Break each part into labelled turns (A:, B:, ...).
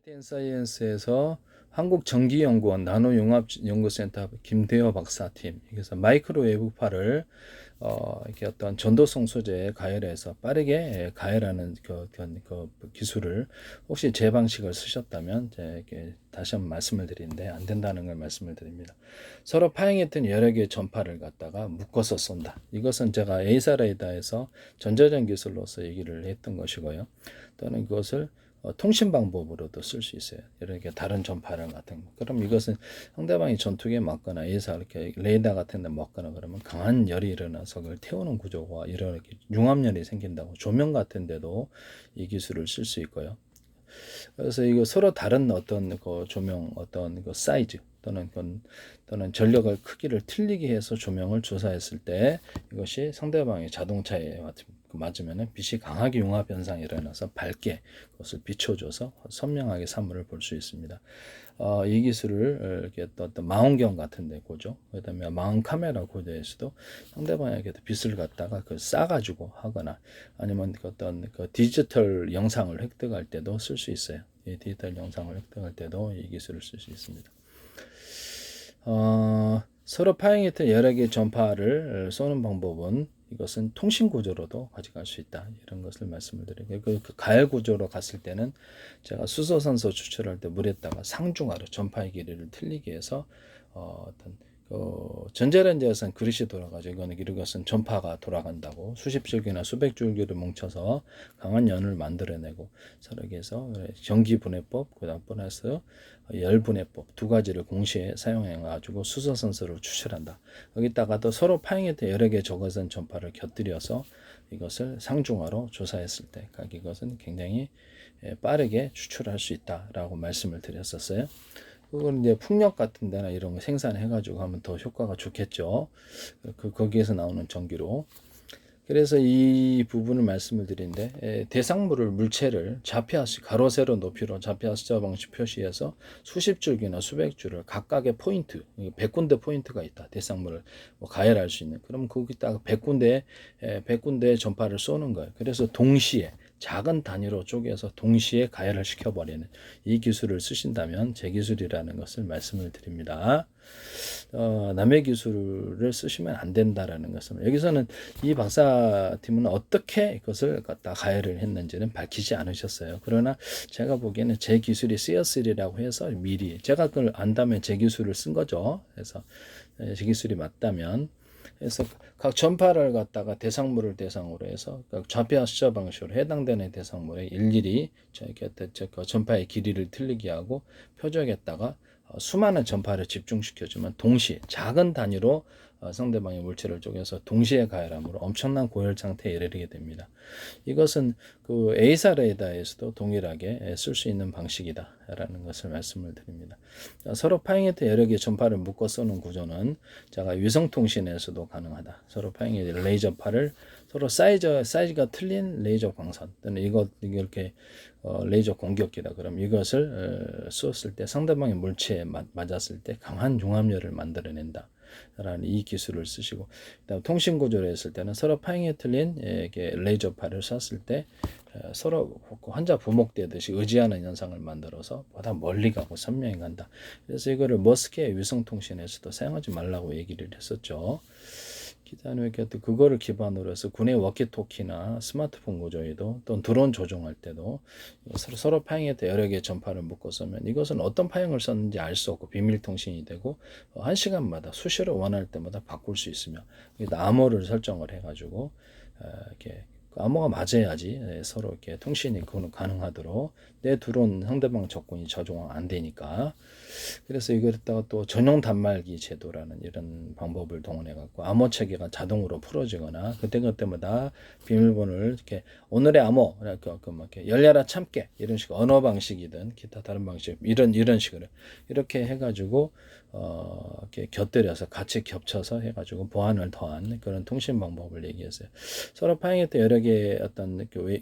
A: 사이언스에서 한국전기연구원 나노융합연구센터 김대호 박사팀, 그래서 마이크로웨이브파를 이렇게 어떤 전도성 소재에 가열해서 빠르게 가열하는 그 기술을 혹시 제 방식을 쓰셨다면 이렇게 다시 한번 말씀을 드리는데 안 된다는 걸 말씀을 드립니다. 서로 파행했던 여러 개의 전파를 갖다가 묶어서 쏜다. 이것은 제가 에이사 레이더에서 전자전 기술로서 얘기를 했던 것이고요. 또는 그것을 통신 방법으로도 쓸 수 있어요. 이렇게 다른 전파를 같은 거. 그럼 이것은 상대방이 전투기에 맞거나 예사 이렇게 레이더 같은 데 맞거나 그러면 강한 열이 일어나서 그걸 태우는 구조가 이렇게 융합열이 생긴다고. 조명 같은 데도 이 기술을 쓸 수 있고요. 그래서 이거 서로 다른 어떤 그 조명 어떤 그 사이즈 또는 전력을 크기를 틀리게 해서 조명을 조사했을 때 이것이 상대방의 자동차에 맞으면 빛이 강하게 융합 현상이 일어나서 밝게 그것을 비춰줘서 선명하게 사물을 볼 수 있습니다. 이 기술을 이렇게 어떤 망원경 같은 데 고조, 그다음에 망원 카메라 고조에서도 상대방에게 빛을 갖다가 싸가지고 하거나 아니면 어떤 디지털 영상을 획득할 때도 쓸 수 있어요. 이 디지털 영상을 획득할 때도 이 기술을 쓸 수 있습니다. 서로 파행했던 여러 개의 전파를 쏘는 방법은 이것은 통신 구조로도 가져갈 수 있다. 이런 것을 말씀을 드리고 그 가열 구조로 갔을 때는 제가 수소산소 추출할 때 물에다가 상중하로 전파의 길이를 틀리게 해서 어떤 전자레인지에서는 그릇이 돌아가지고 이것은 전파가 돌아간다고 수십 줄기나 수백 줄기를 뭉쳐서 강한 연을 만들어내고 서로 해서 전기분해법 그다음 플러스 열분해법 두 가지를 동시에 사용해 가지고 수소산소를 추출한다. 여기다가도 서로 파행했던 여러 개의 저거선 전파를 곁들여서 이것을 상중하로 조사했을 때 이것은 굉장히 빠르게 추출할 수 있다라고 말씀을 드렸었어요. 그건 이제 풍력 같은 데나 이런 거 생산해 가지고 하면 더 효과가 좋겠죠. 거기에서 나오는 전기로. 그래서 이 부분을 말씀을 드리는데 대상물을 물체를 좌표하시 가로 세로 높이로 좌표하시자 방식 표시해서 수십 줄기나 수백 줄을 각각의 포인트 100군데 포인트가 있다. 대상물을 가열할 수 있는. 그럼 거기다가 100군데의 전파를 쏘는 거예요. 그래서 동시에 작은 단위로 쪼개서 동시에 가열을 시켜버리는 이 기술을 쓰신다면 제 기술이라는 것을 말씀을 드립니다. 남의 기술을 쓰시면 안 된다라는 것을 여기서는 이 박사팀은 어떻게 이것을 갖다 가열을 했는지는 밝히지 않으셨어요. 그러나 제가 보기에는 제 기술이 쓰였으리라고 해서 미리 제가 그걸 안다면 제 기술을 쓴 거죠. 그래서 제 기술이 맞다면 그래서 각 전파를 갖다가 대상물을 대상으로 해서 좌표와 숫자 방식으로 해당되는 대상물에 일일이 전파의 길이를 틀리게 하고 표적에다가 수많은 전파를 집중시켜주면 동시에 작은 단위로 상대방의 물체를 쪼개서 동시에 가열함으로 엄청난 고열 상태에 이르게 됩니다. 이것은 그 에이사 레이더에서도 동일하게 쓸 수 있는 방식이다라는 것을 말씀을 드립니다. 서로 파행했던 여러 개의 전파를 묶어 쏘는 구조는 제가 위성통신에서도 가능하다. 서로 파행의 레이저파를 서로 사이즈가 틀린 레이저 광선 또는 이렇게 레이저 공격기다. 그럼 이것을 쏘았을 때 상대방의 물체에 맞았을 때 강한 융합열을 만들어낸다. 라는 이 기술을 쓰시고 그다음 통신 구조를 했을 때는 서로 파행에 틀린 레이저파를 쐈을 때 서로 환자 부목되듯이 의지하는 현상을 만들어서 보다 멀리 가고 선명히 간다. 그래서 이거를 머스크의 위성통신에서도 사용하지 말라고 얘기를 했었죠. 기타는 그거를 기반으로 해서 군의 워키토키나 스마트폰 구조에도 또 드론 조종할 때도 서로 파행했던 여러 개의 전파를 묶어 쓰면 이것은 어떤 파행을 썼는지 알 수 없고 비밀 통신이 되고 한 시간마다 수시로 원할 때마다 바꿀 수 있으며 암호를 설정을 해가지고 이렇게 암호가 맞아야지 서로 이렇게 통신이 가능하도록 내 드론 상대방 적군이 저종 안 되니까 그래서 이거에다가 또 전용 단말기 제도라는 이런 방법을 동원해 갖고 암호 체계가 자동으로 풀어지거나 그때마다 비밀번호를 이렇게 오늘의 암호 이렇게 열려라 참깨 이런 식 언어 방식이든 기타 다른 방식 이런 식으로 이렇게 해가지고 이렇게 곁들여서 같이 겹쳐서 해가지고 보안을 더한 그런 통신 방법을 얘기했어요. 서로 파행했던 여러 개의 어떤 그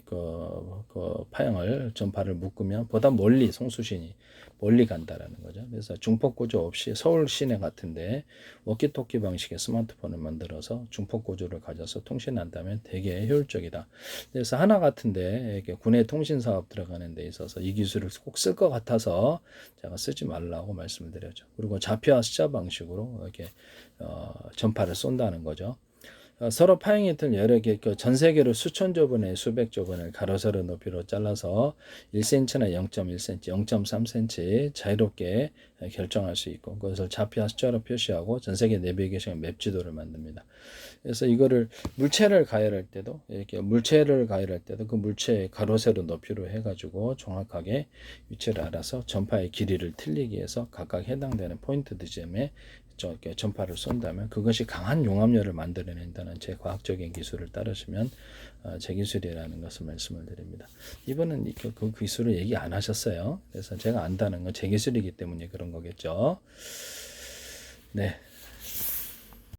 A: 파형을 전파를 묶으면 보다 멀리 송수신이 멀리 간다라는 거죠. 그래서 중폭 구조 없이 서울 시내 같은데 워키토키 방식의 스마트폰을 만들어서 중폭 구조를 가져서 통신한다면 되게 효율적이다. 그래서 하나 같은데 이렇게 군의 통신 사업 들어가는 데 있어서 이 기술을 꼭 쓸 것 같아서 제가 쓰지 말라고 말씀을 드렸죠. 그리고 좌표와 숫자 방식으로 이렇게 전파를 쏜다는 거죠. 서로 파형이 든 여러 개, 전 세계로 수천 조분의 수백 조분을 가로 세로 높이로 잘라서 1cm나 0.1cm, 0.3cm 자유롭게 결정할 수 있고 그것을 좌표와 숫자로 표시하고 전 세계 내비게이션 맵 지도를 만듭니다. 그래서 이거를 물체를 가열할 때도 그 물체의 가로 세로 높이로 해가지고 정확하게 위치를 알아서 전파의 길이를 틀리기 위해서 각각 해당되는 포인트 지점에 전파를 쏜다면 그것이 강한 용압열을 만들어낸다는 제 과학적인 기술을 따르시면 제 기술이라는 것을 말씀을 드립니다. 이번은 그 기술을 얘기 안 하셨어요. 그래서 제가 안다는 건 제 기술이기 때문에 그런 거겠죠. 네.